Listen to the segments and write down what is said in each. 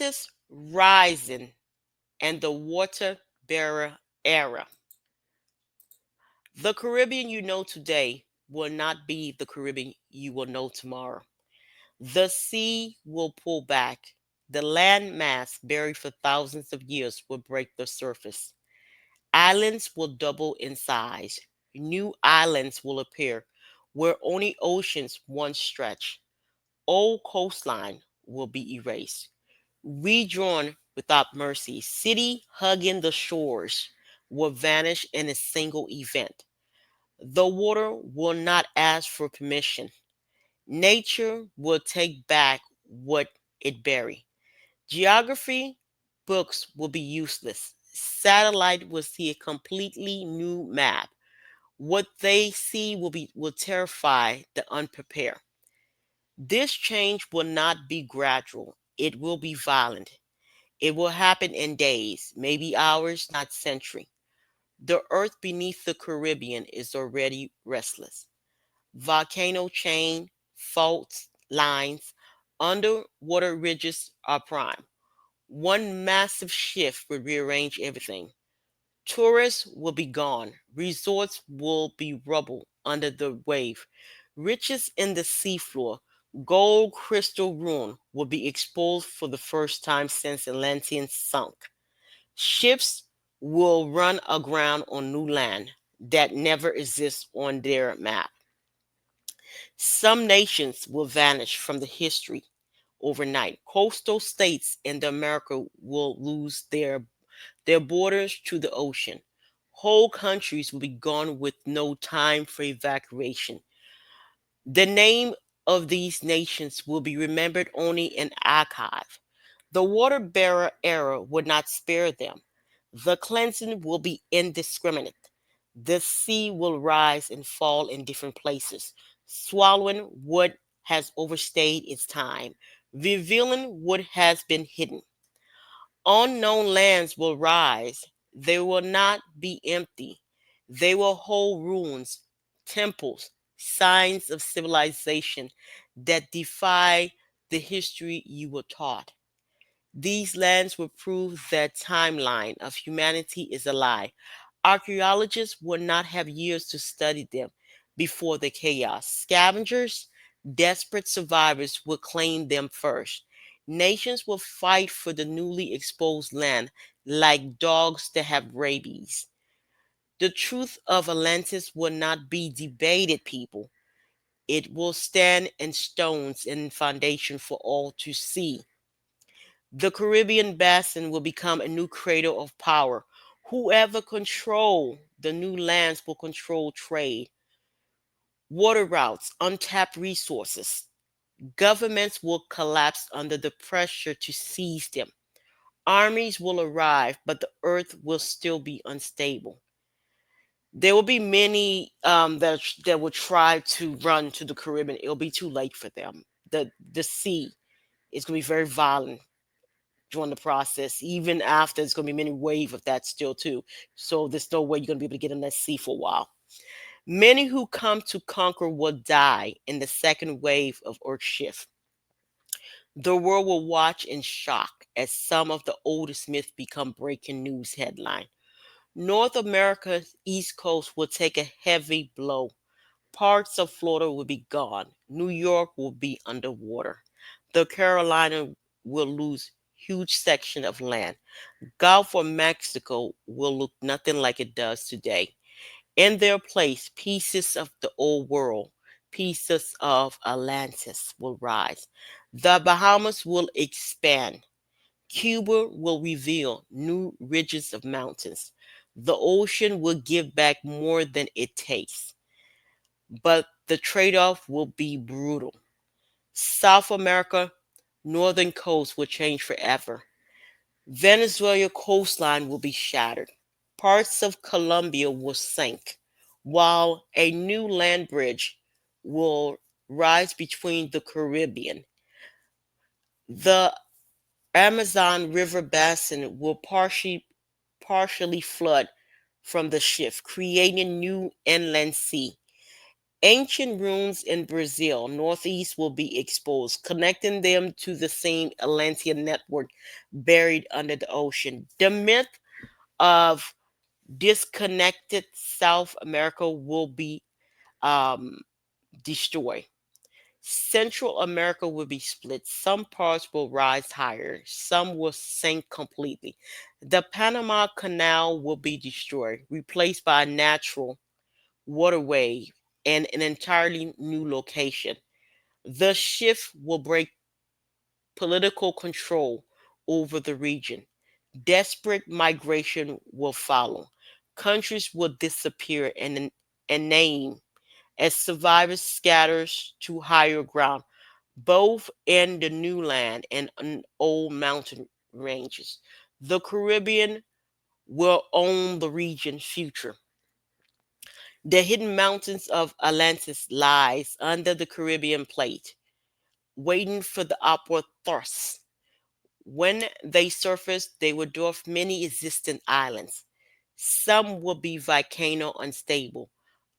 Atlantis rising and the water bearer era. The Caribbean you know today will not be the Caribbean you will know tomorrow. The sea will pull back. The land mass buried for thousands of years will break the surface. Islands will double in size. New islands will appear where only oceans once stretched. Old coastline will be erased, redrawn without mercy. City hugging the shores will vanish in a single event. The water will not ask for permission. Nature will take back what it buried. Geography books will be useless. Satellite will see a completely new map. What they see will terrify the unprepared. This change will not be gradual. It will be violent. It will happen in days, maybe hours, not centuries. The earth beneath the Caribbean is already restless. Volcano chain, fault lines, underwater ridges are prime. One massive shift will rearrange everything. Tourists will be gone. Resorts will be rubble under the wave. Riches in the seafloor, gold crystal ruin will be exposed for the first time since Atlantis sunk. Ships will run aground on new land that never exists on their map. Some nations will vanish from the history overnight. Coastal states in America will lose their borders to the ocean. Whole countries will be gone with no time for evacuation. The name of these nations will be remembered only in archive. The water bearer era would not spare them. The cleansing will be indiscriminate. The sea will rise and fall in different places, swallowing what has overstayed its time, revealing what has been hidden. Unknown lands will rise. They will not be empty. They will hold ruins, temples, signs of civilization that defy the history you were taught. These lands will prove that timeline of humanity is a lie. Archaeologists will not have years to study them before the chaos. Scavengers, desperate survivors, will claim them first. Nations will fight for the newly exposed land like dogs that have rabies. The truth of Atlantis will not be debated, people. It will stand in stones and foundation for all to see. The Caribbean basin will become a new cradle of power. Whoever control the new lands will control trade, water routes, untapped resources. Governments will collapse under the pressure to seize them. Armies will arrive, but the earth will still be unstable. There will be many that will try to run to the Caribbean. It'll be too late for them. The sea is going to be very violent during the process. Even after, there's going to be many wave of that still too. So there's no way you're going to be able to get in that sea for a while. Many who come to conquer will die in the second wave of Earth shift. The world will watch in shock as some of the oldest myths become breaking news headline. North America's East Coast will take a heavy blow. Parts of Florida will be gone. New York will be underwater. The Carolina will lose huge section of land. Gulf of Mexico will look nothing like it does today. In their place, pieces of the old world, pieces of Atlantis will rise. The Bahamas will expand. Cuba will reveal new ridges of mountains. The ocean will give back more than it takes, but the trade off will be brutal. South America, northern coast will change forever. Venezuela coastline will be shattered. Parts of Colombia will sink, while a new land bridge will rise between the Caribbean. The Amazon River basin will partially flood from the shift, creating new inland sea. Ancient ruins in Brazil, northeast, will be exposed, connecting them to the same Atlantean network buried under the ocean. The myth of disconnected South America will be um, destroyed. Central America will be split. Some parts will rise higher, some will sink completely. The Panama Canal will be destroyed, replaced by a natural waterway and an entirely new location. The shift will break political control over the region. Desperate migration will follow. Countries will disappear and name as survivors scatters to higher ground, both in the new land and in old mountain ranges. The Caribbean will own the region's future. The hidden mountains of Atlantis lies under the Caribbean plate, waiting for the upward thrust. When they surface, they will dwarf many existing islands. Some will be volcano unstable,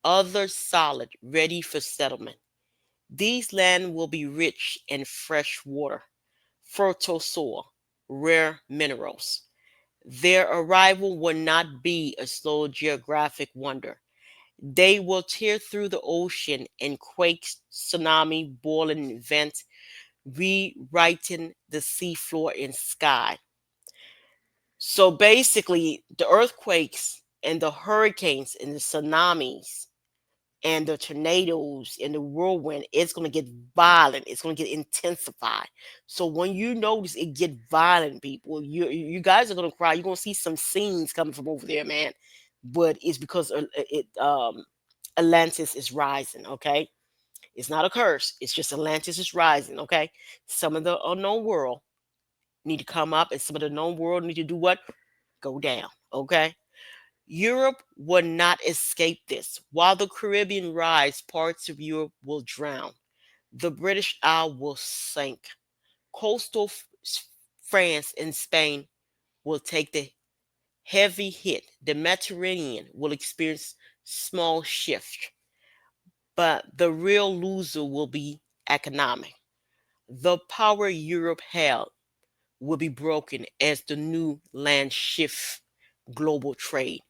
others solid, ready for settlement. These lands will be rich in fresh water, fertile soil, rare minerals. Their arrival will not be a slow geographic wonder. They will tear through the ocean in quakes, tsunami, boiling vents, rewriting the seafloor and sky. So basically, the earthquakes and the hurricanes and the tsunamis and the tornadoes and the whirlwind, it's going to get violent. It's going to get intensified. So when you notice it get violent, people, you guys are going to cry. You're going to see some scenes coming from over there, man. But it's because Atlantis is rising. Okay, it's not a curse. It's just Atlantis is rising. Okay, some of the unknown world need to come up, and some of the known world need to do what? Go down. Okay. Europe will not escape this. While the Caribbean rise, parts of Europe will drown. The British Isle will sink. Coastal France and Spain will take the heavy hit. The Mediterranean will experience small shift, but the real loser will be economic. The power Europe held will be broken as the new land shifts global trade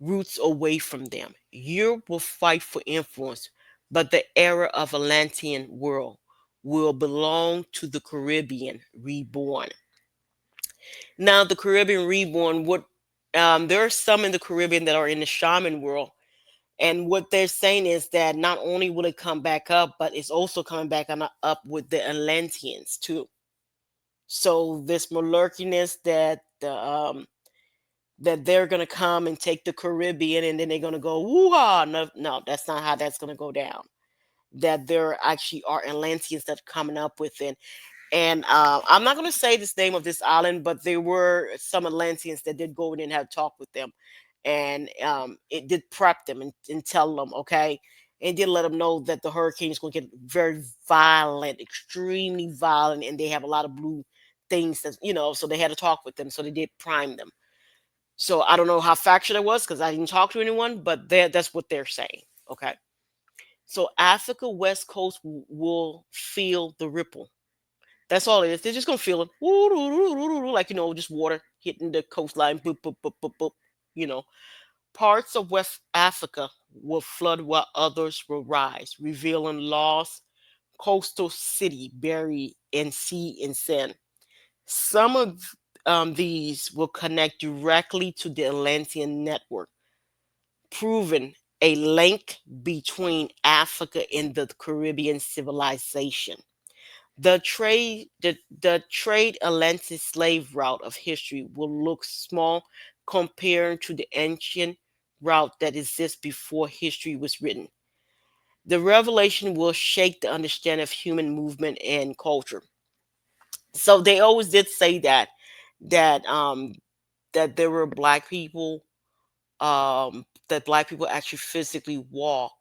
roots away from them. Europe will fight for influence, but the era of Atlantean world will belong to the Caribbean reborn. Now, the Caribbean reborn, what there are some in the Caribbean that are in the shaman world, and what they're saying is that not only will it come back up, but it's also coming back up with the Atlanteans too. So this malarkiness that they're gonna come and take the Caribbean and then they're gonna go woo-ha. No, no, that's not how that's gonna go down. That there actually are Atlanteans that are coming up with it. And I'm not gonna say this name of this island, but there were some Atlanteans that did go in and have talk with them. And it did prep them and tell them, okay, and did let them know that the hurricane is gonna get very violent, extremely violent, and they have a lot of blue things that so they had to talk with them. So they did prime them. So I don't know how factual it was because I didn't talk to anyone, but that's what they're saying. Okay. So Africa West Coast will feel the ripple. That's all it is. They're just gonna feel it, like just water hitting the coastline. Boop, boop, boop, boop, boop. You know, parts of West Africa will flood while others will rise, revealing lost coastal city buried in sea and sand. Some of these will connect directly to the Atlantean network, proving a link between Africa and the Caribbean civilization. The trade Atlantis slave route of history will look small compared to the ancient route that exists before history was written. The revelation will shake the understanding of human movement and culture. So they always did say that that there were that black people actually physically walk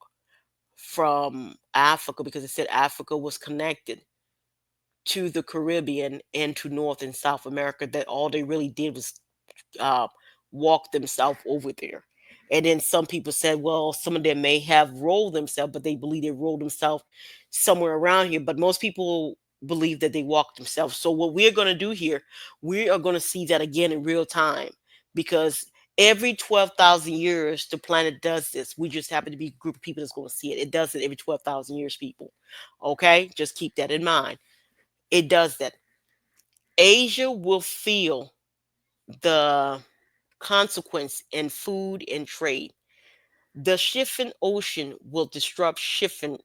from Africa because it said Africa was connected to the Caribbean and to North and South America, that all they really did was uh, walk themselves over there. And then some people said, well, some of them may have rolled themselves, but they believe they rolled themselves somewhere around here. But most people believe that they walked themselves. So what we're going to do here, we are going to see that again in real time, because every 12,000 years the planet does this. We just happen to be a group of people that's going to see it. It does it every 12,000 years, people. Okay? Just keep that in mind. It does that. Asia will feel the consequence in food and trade. The shipping ocean will disrupt shipping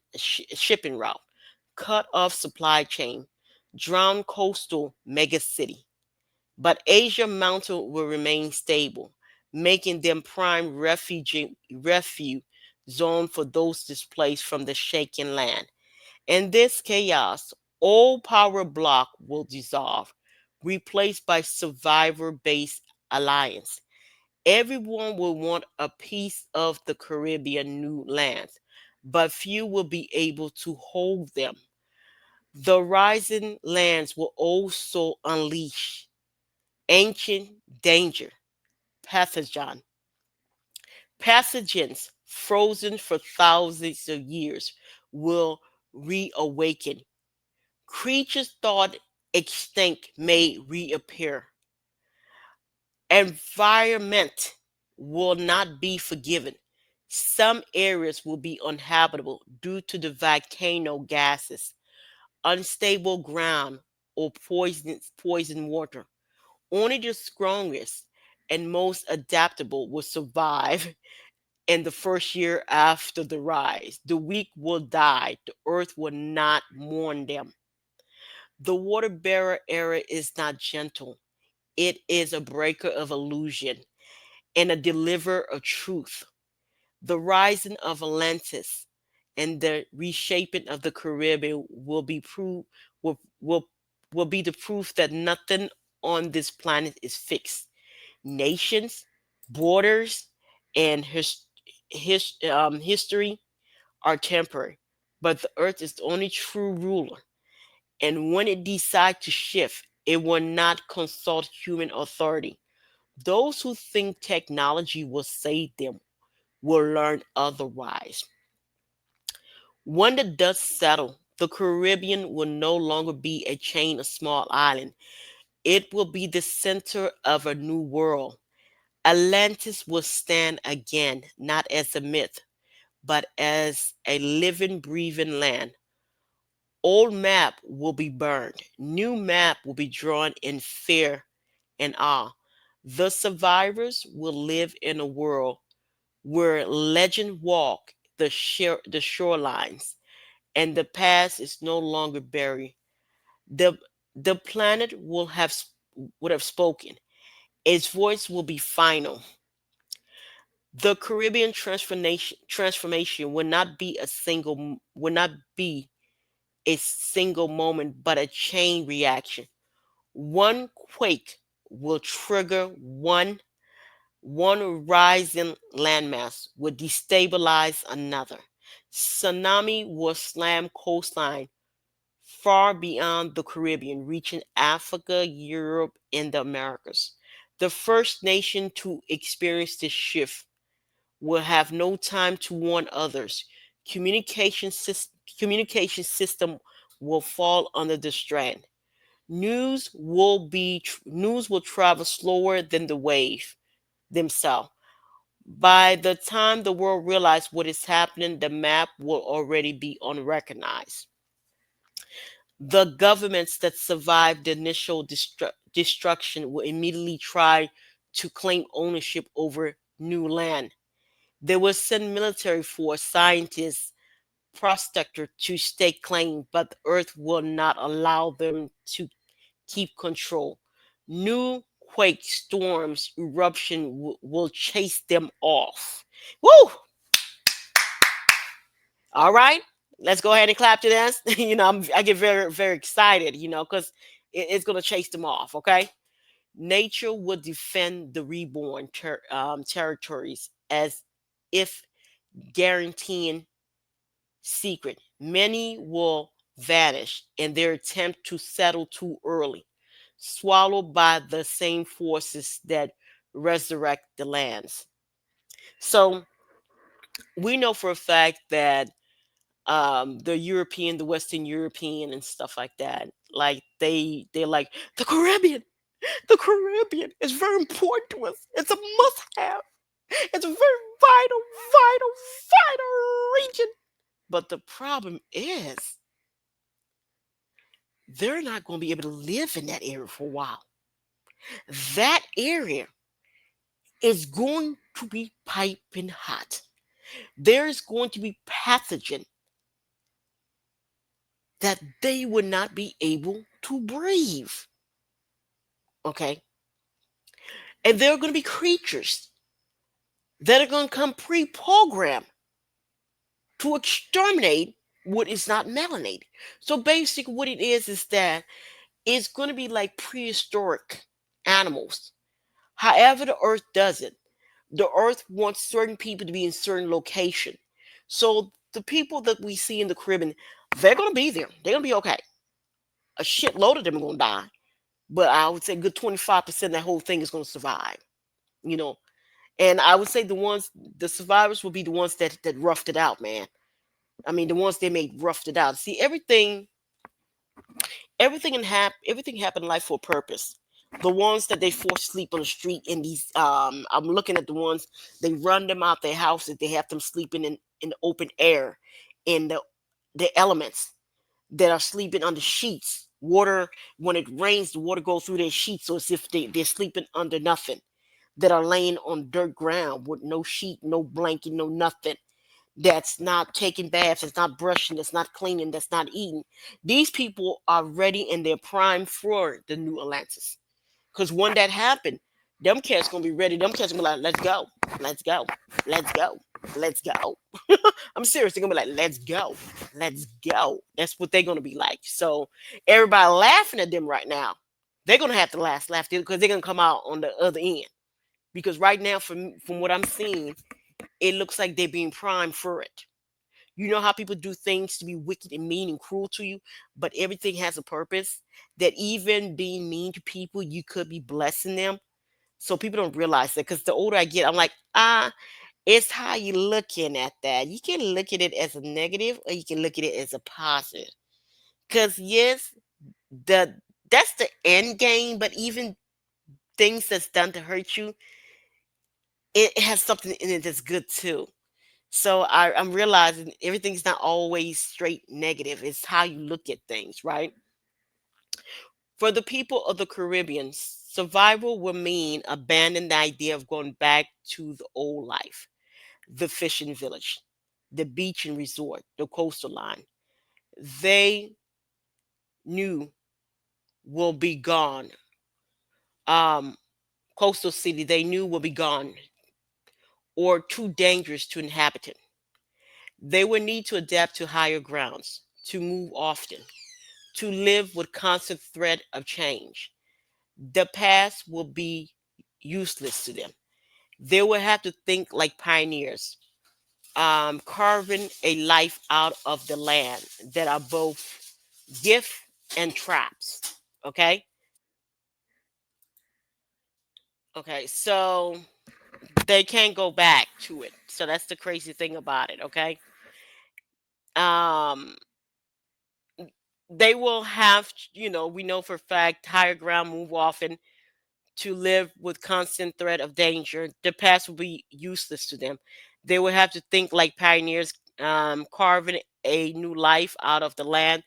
route, cut off supply chain, drown coastal megacity. But Asia Mountain will remain stable, making them prime refuge zone for those displaced from the shaken land. In this chaos, all power block will dissolve, replaced by survivor-based alliance. Everyone will want a piece of the Caribbean new lands, but few will be able to hold them. The rising lands will also unleash ancient danger, pathogen, pathogens frozen for thousands of years will reawaken. Creatures thought extinct may reappear. Environment will not be forgiven. Some areas will be uninhabitable due to the volcano gases, unstable ground, or poison water. Only the strongest and most adaptable will survive in the first year after the rise. The weak will die. The earth will not mourn them. The water bearer era is not gentle. It is a breaker of illusion and a deliverer of truth. The rising of Atlantis and the reshaping of the Caribbean will, will be the proof that nothing on this planet is fixed. Nations, borders, and history are temporary, but the earth is the only true ruler. And when it decides to shift, it will not consult human authority. Those who think technology will save them will learn otherwise. When the dust settles, the Caribbean will no longer be a chain of small islands. It will be the center of a new world. Atlantis will stand again, not as a myth, but as a living, breathing land. Old map will be burned. New map will be drawn in fear and awe. The survivors will live in a world where legend walk the shorelines, and the past is no longer buried. The the planet would have spoken. Its voice will be final. The Caribbean transformation will not be a single moment, but a chain reaction. One quake will trigger one rising landmass will destabilize another. Tsunami will slam coastline far beyond the Caribbean, reaching Africa, Europe, and the Americas. The first nation to experience this shift will have no time to warn others. Communication system will fall under the strand. News will travel slower than the wave themselves. By the time the world realizes what is happening, the map will already be unrecognized. The governments that survived the initial destruction will immediately try to claim ownership over new land. They will send military force, scientists, prospector to stake claim, but the earth will not allow them to keep control. New quake storms, eruption will chase them off. Woo! All right, let's go ahead and clap to this. I get very, very excited, because it's going to chase them off. Okay. Nature will defend the reborn territories as if guaranteeing secret. Many will vanish in their attempt to settle too early, swallowed by the same forces that resurrect the lands. So we know for a fact that the European, the Western European and stuff like that, like they're like the Caribbean. The Caribbean is very important to us. It's a must have. It's a very vital, vital, vital region. But the problem is they're not going to be able to live in that area for a while. That area is going to be piping hot. There's going to be pathogen that they would not be able to breathe. Okay. And there are going to be creatures that are going to come pre programmed to exterminate what is not melanated. So basically, what it is that it's going to be like prehistoric animals. However, the earth does it. The earth wants certain people to be in certain location. So the people that we see in the Caribbean, they're going to be there. They're going to be okay. A shitload of them are going to die. But I would say a good 25% of that whole thing is going to survive. You know, and I would say the survivors will be the ones that roughed it out, man. I mean, the ones they made roughed it out. See, everything happened in life for a purpose. The ones that they force sleep on the street in these, I'm looking at the ones they run them out their houses. They have them sleeping in the open air, in the elements that are sleeping under sheets. Water, when it rains, the water goes through their sheets, so as if they're sleeping under nothing. That are laying on dirt ground with no sheet, no blanket, no nothing, that's not taking baths, that's not brushing, that's not cleaning, that's not eating. These people are ready in their prime for the new Atlantis. Because when that happened, them cats gonna be ready. Them cats gonna be like, let's go, let's go, let's go, let's go. I'm serious. They're gonna be like, let's go, let's go. That's what they're gonna be like. So everybody laughing at them right now. They're gonna have to laugh because they're gonna come out on the other end. Because right now, from what I'm seeing, it looks like they're being primed for it. You know how people do things to be wicked and mean and cruel to you, but everything has a purpose. That even being mean to people, you could be blessing them. So people don't realize that. Because the older I get, I'm like, it's how you looking at that. You can look at it as a negative, or you can look at it as a positive. Because yes, the that's the end game. But even things that's done to hurt you, it has something in it that's good too. So I'm realizing everything's not always straight negative. It's how you look at things, right? For the people of the Caribbean, survival will mean abandoning the idea of going back to the old life, the fishing village, the beach and resort, the coastal line. They knew will be gone. Um, Coastal city they knew will be gone or too dangerous to inhabit it. They would need to adapt to higher grounds, to move often, to live with constant threat of change. The past will be useless to them. They will have to think like pioneers, carving a life out of the land that are both gift and traps. Okay. Okay. So they can't go back to it. So that's the crazy thing about it. Okay. Um, they will have, we know for a fact, higher ground move often to live with constant threat of danger. The past will be useless to them. They will have to think like pioneers, carving a new life out of the land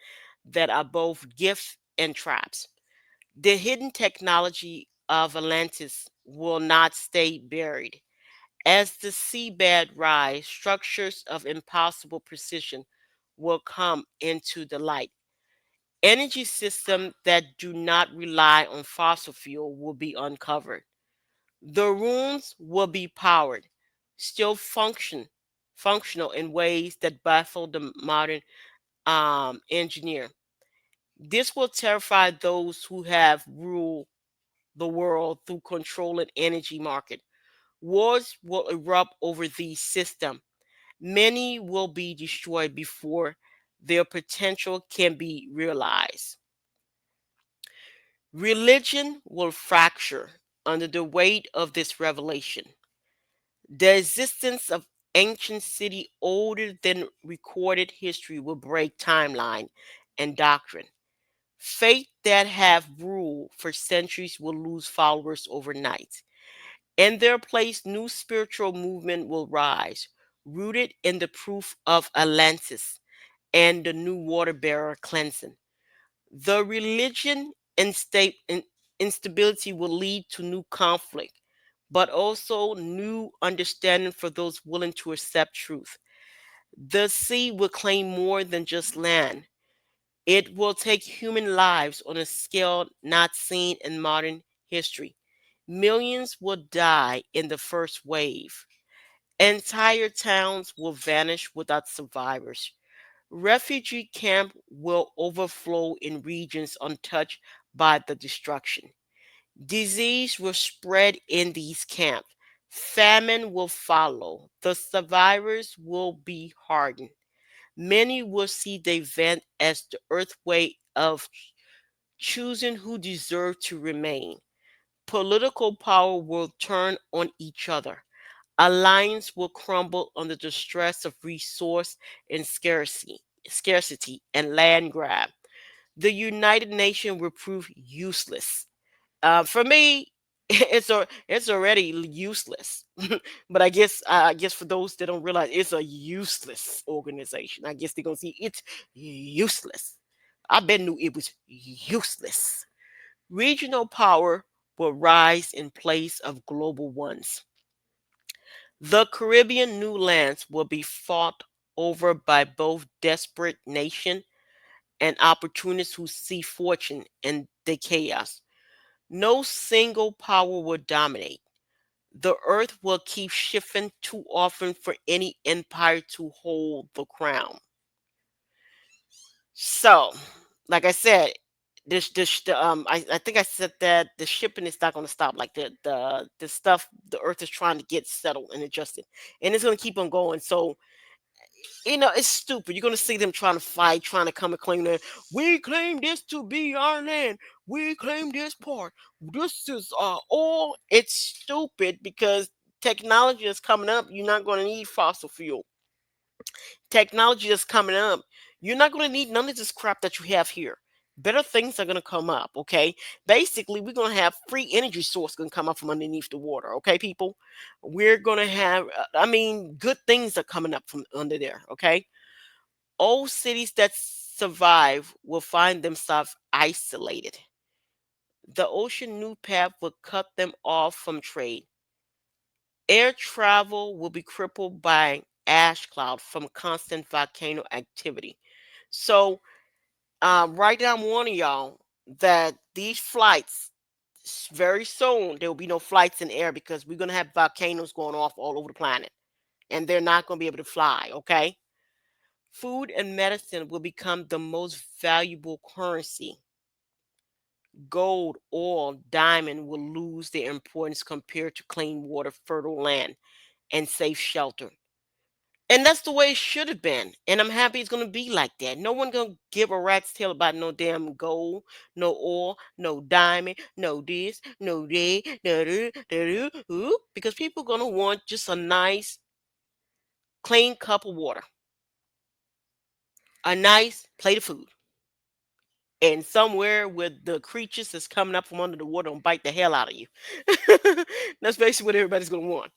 that are both gifts and traps. The hidden technology of Atlantis will not stay buried. As the seabed rise, structures of impossible precision will come into the light. Energy systems that do not rely on fossil fuel will be uncovered. The rooms will be powered, still functional in ways that baffle the modern engineer. This will terrify those who have ruled the world through controlling energy market. Wars will erupt over these systems. Many will be destroyed before their potential can be realized. Religion will fracture under the weight of this revelation. The existence of ancient city older than recorded history will break timeline and doctrine. Faith that have ruled for centuries will lose followers overnight. In their place, new spiritual movement will rise, rooted in the proof of Atlantis and the new water bearer cleansing. The religion instability will lead to new conflict, but also new understanding for those willing to accept truth. The sea will claim more than just land. It will take human lives on a scale not seen in modern history. Millions will die in the first wave. Entire towns will vanish without survivors. Refugee camp will overflow in regions untouched by the destruction. Disease will spread in these camps. Famine will follow. The survivors will be hardened. Many will see the event as the earth way of choosing who deserve to remain. Political power will turn on each other. Alliance will crumble under the stress of resource and scarcity and land grab. The United Nations will prove useless. For me, it's already useless. But I guess for those that don't realize, it's a useless organization. I guess they're gonna see it's useless. I bet knew it was useless. Regional power will rise in place of global ones. The Caribbean new lands will be fought over by both desperate nations and opportunists who see fortune in the chaos. No single power will dominate. The earth will keep shifting too often for any empire to hold the crown. So, like I said, I think I said that the shipping is not going to stop. Like the stuff the earth is trying to get settled and adjusted, and it's going to keep on going. So it's stupid. You're gonna see them trying to fight, trying to come and claim that we claim this to be our land. We claim this part. This is all. It's stupid because technology is coming up. You're not gonna need fossil fuel. Technology is coming up. You're not gonna need none of this crap that you have here. Better things are gonna come up. Okay. Basically, we're gonna have free energy source gonna come up from underneath the water. Okay, people. We're gonna have. I mean, good things are coming up from under there. Okay. Old cities that survive will find themselves isolated. The ocean new path will cut them off from trade. Air travel will be crippled by ash cloud from constant volcano activity. So, right now, I'm warning y'all that these flights, very soon, there will be no flights in air because we're going to have volcanoes going off all over the planet and they're not going to be able to fly, okay? Food and medicine will become the most valuable currency. Gold, oil, diamond will lose their importance compared to clean water, fertile land, and safe shelter. And that's the way it should have been. And I'm happy it's gonna be like that. No one gonna give a rat's tail about no damn gold, no oil, no diamond, no this, no that, because people gonna want just a nice, clean cup of water, a nice plate of food, and somewhere where the creatures that's coming up from under the water don't bite the hell out of you. That's basically what everybody's gonna want.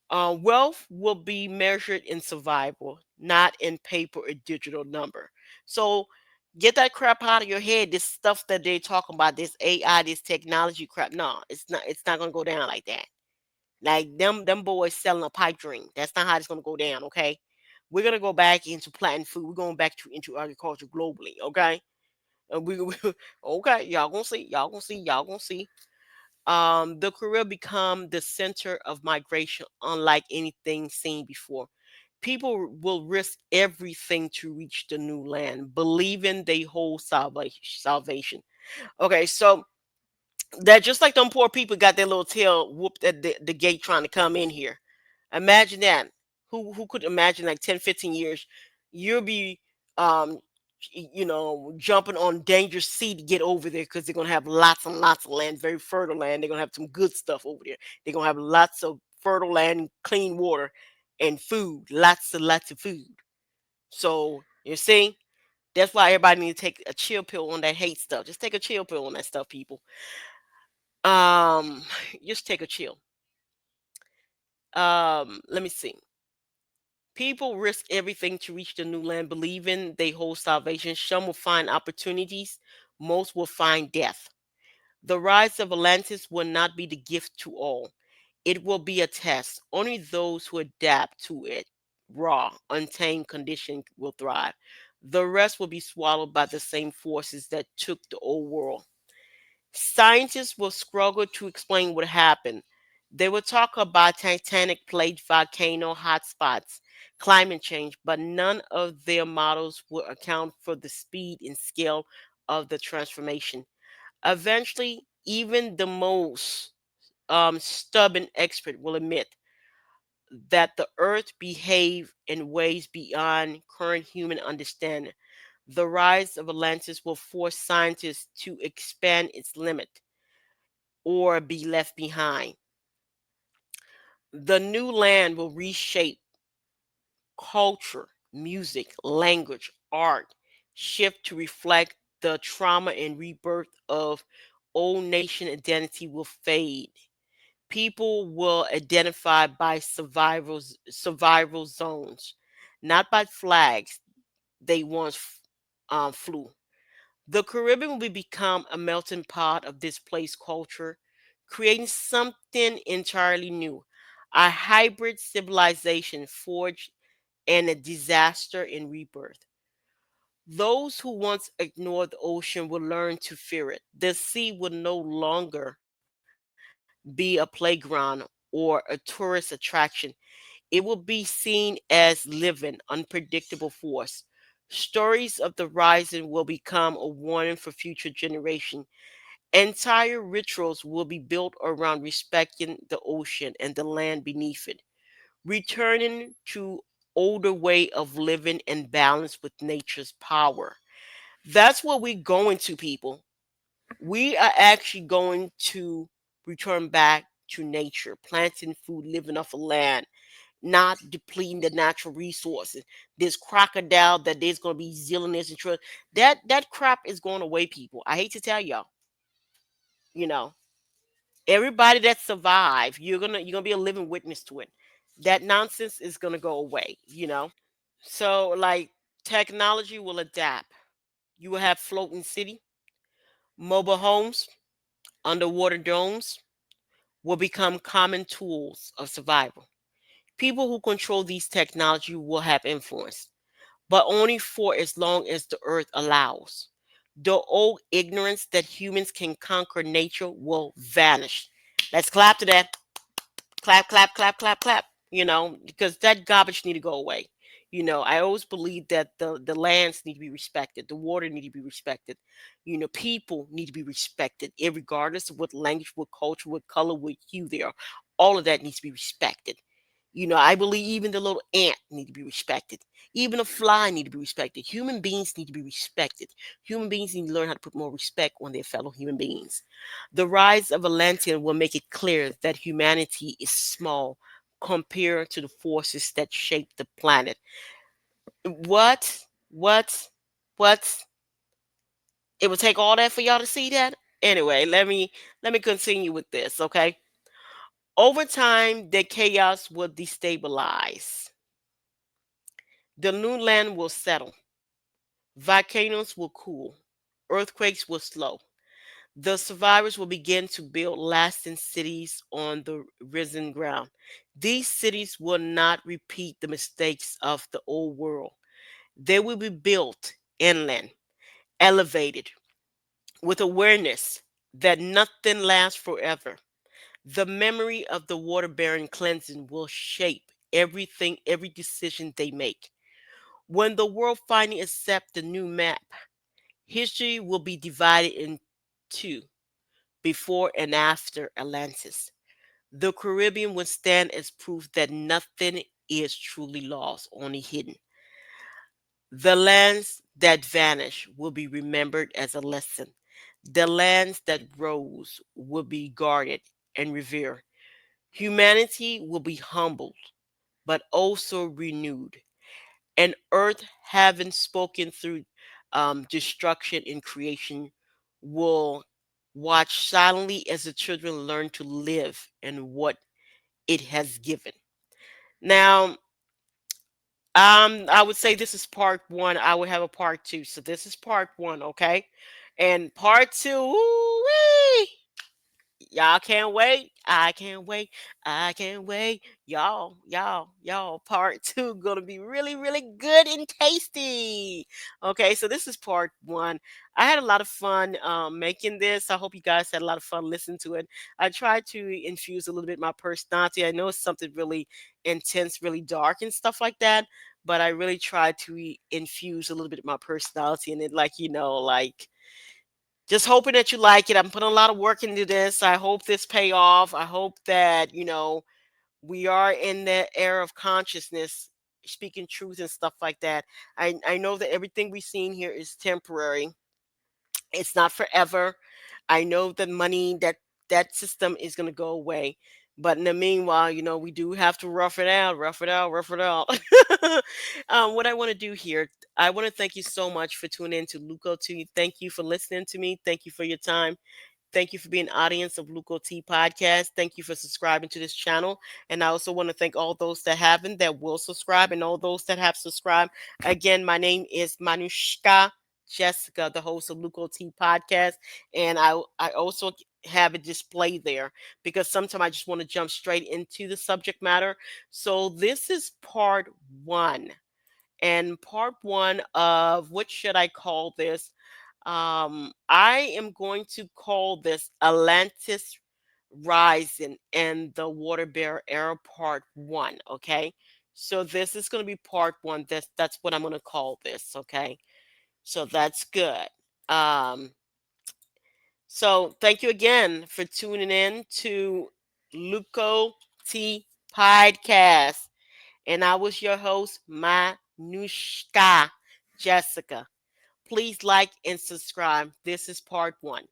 Wealth will be measured in survival, not in paper or digital number. So get that crap out of your head. This stuff that they talking about, this AI, this technology crap. No, it's not. It's not gonna go down like that. Like them boys selling a pipe dream. That's not how it's gonna go down. Okay, we're gonna go back into planting food. We're going back to into agriculture globally. Okay, and okay, y'all gonna see. Y'all gonna see. Y'all gonna see. The Caribbean become the center of migration unlike anything seen before. People will risk everything to reach the new land, believing they hold salvation. Okay, so that just like them poor people got their little tail whooped at the gate trying to come in here. Imagine that. Who could imagine like 10, 15 years you'll be um jumping on dangerous sea to get over there because they're gonna have lots and lots of land, very fertile land. They're gonna have some good stuff over there. They're gonna have lots of fertile land, clean water, and food. Lots and lots of food. So you see, that's why everybody need to take a chill pill on that hate stuff. Just take a chill pill on that stuff, people. Um, just take a chill. Let me see. People risk everything to reach the new land, believing they hold salvation. Some will find opportunities, most will find death. The rise of Atlantis will not be the gift to all. It will be a test. Only those who adapt to it, raw, untamed condition, will thrive. The rest will be swallowed by the same forces that took the old world. Scientists will struggle to explain what happened. They will talk about tectonic plate, volcano hotspots, climate change, but none of their models will account for the speed and scale of the transformation. Eventually, even the most stubborn expert will admit that the Earth behaved in ways beyond current human understanding. The rise of Atlantis will force scientists to expand its limit or be left behind. The new land will reshape culture, music, language, art, shift to reflect the trauma and rebirth of old nation identity will fade. People will identify by survival zones, not by flags they once flew. The Caribbean will become a melting pot of displaced culture, creating something entirely new, a hybrid civilization forged in a disaster and rebirth. Those who once ignored the ocean will learn to fear it. The sea will no longer be a playground or a tourist attraction. It will be seen as living, unpredictable force. Stories of the rising will become a warning for future generations. Entire rituals will be built around respecting the ocean and the land beneath it, returning to older way of living in balance with nature's power. That's what we're going to, people. We are actually going to return back to nature, planting food, living off of land, not depleting the natural resources. This crocodile that there's going to be zillionaires and trillions. That crap is going away, people. I hate to tell y'all. You know, everybody that survived, you're gonna be a living witness to it. That nonsense is gonna go away. So like technology will adapt. You will have floating city, mobile homes, underwater domes will become common tools of survival. People who control these technology will have influence, but only for as long as the earth allows. The old ignorance that humans can conquer nature will vanish. Let's clap to that. Clap, clap, clap, clap, clap. Because that garbage need to go away. I always believe that the lands need to be respected, the water need to be respected. People need to be respected, regardless of what language, what culture, what color, what hue they are. All of that needs to be respected. I believe even the little ant need to be respected. Even a fly need to be respected. Human beings need to be respected. Human beings need to learn how to put more respect on their fellow human beings. The rise of Atlantean will make it clear that humanity is small compared to the forces that shape the planet. What? What? What? It would take all that for y'all to see that? Anyway, let me continue with this, okay? Over time, the chaos will destabilize. The new land will settle. Volcanoes will cool. Earthquakes will slow. The survivors will begin to build lasting cities on the risen ground. These cities will not repeat the mistakes of the old world. They will be built inland, elevated, with awareness that nothing lasts forever. The memory of the water bearing cleansing will shape everything, every decision they make. When the world finally accepts the new map, history will be divided in two: before and after Atlantis. The Caribbean would stand as proof that nothing is truly lost, only hidden. The lands that vanish will be remembered as a lesson. The lands that rose will be guarded and revered. Humanity will be humbled, but also renewed. And earth, having spoken through destruction and creation, will watch silently as the children learn to live in what it has given. Now, I would say this is part one. I would have a part two. So this is part one, okay? And part two, woo-wee, y'all can't wait. I can't wait. I can't wait. Y'all. Part two gonna be really, really good and tasty. Okay, so this is part one. I had a lot of fun making this. I hope you guys had a lot of fun listening to it. I tried to infuse a little bit of my personality. I know it's something really intense, really dark and stuff like that, but I really tried to infuse a little bit of my personality in it, like like just hoping that you like it. I'm putting a lot of work into this. I hope this pay off. I hope that, we are in the era of consciousness, speaking truth and stuff like that. I know that everything we've seen here is temporary. It's not forever. I know that money that system is going to go away. But in the meanwhile, we do have to rough it out, rough it out, rough it out. What I want to do here, I want to thank you so much for tuning in to Luco 2. Thank you for listening to me. Thank you for your time. Thank you for being an audience of Luco T Podcast. Thank you for subscribing to this channel. And I also want to thank all those that haven't, that will subscribe, and all those that have subscribed. Again, my name is Manushka Jessica, the host of Luco T Podcast. And I also have a display there because sometimes I just want to jump straight into the subject matter. So this is part one. And part one of, what should I call this? I am going to call this Atlantis Rising and the Water Bear Era Part One. Okay, so this is going to be Part One. That's what I'm going to call this. Okay, so that's good. Um, so thank you again for tuning in to Luco T Podcast, and I was your host, Manushka Jessica. Please like and subscribe. This is part one.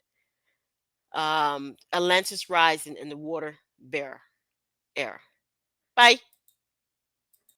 Atlantis rising in the water bear era. Bye.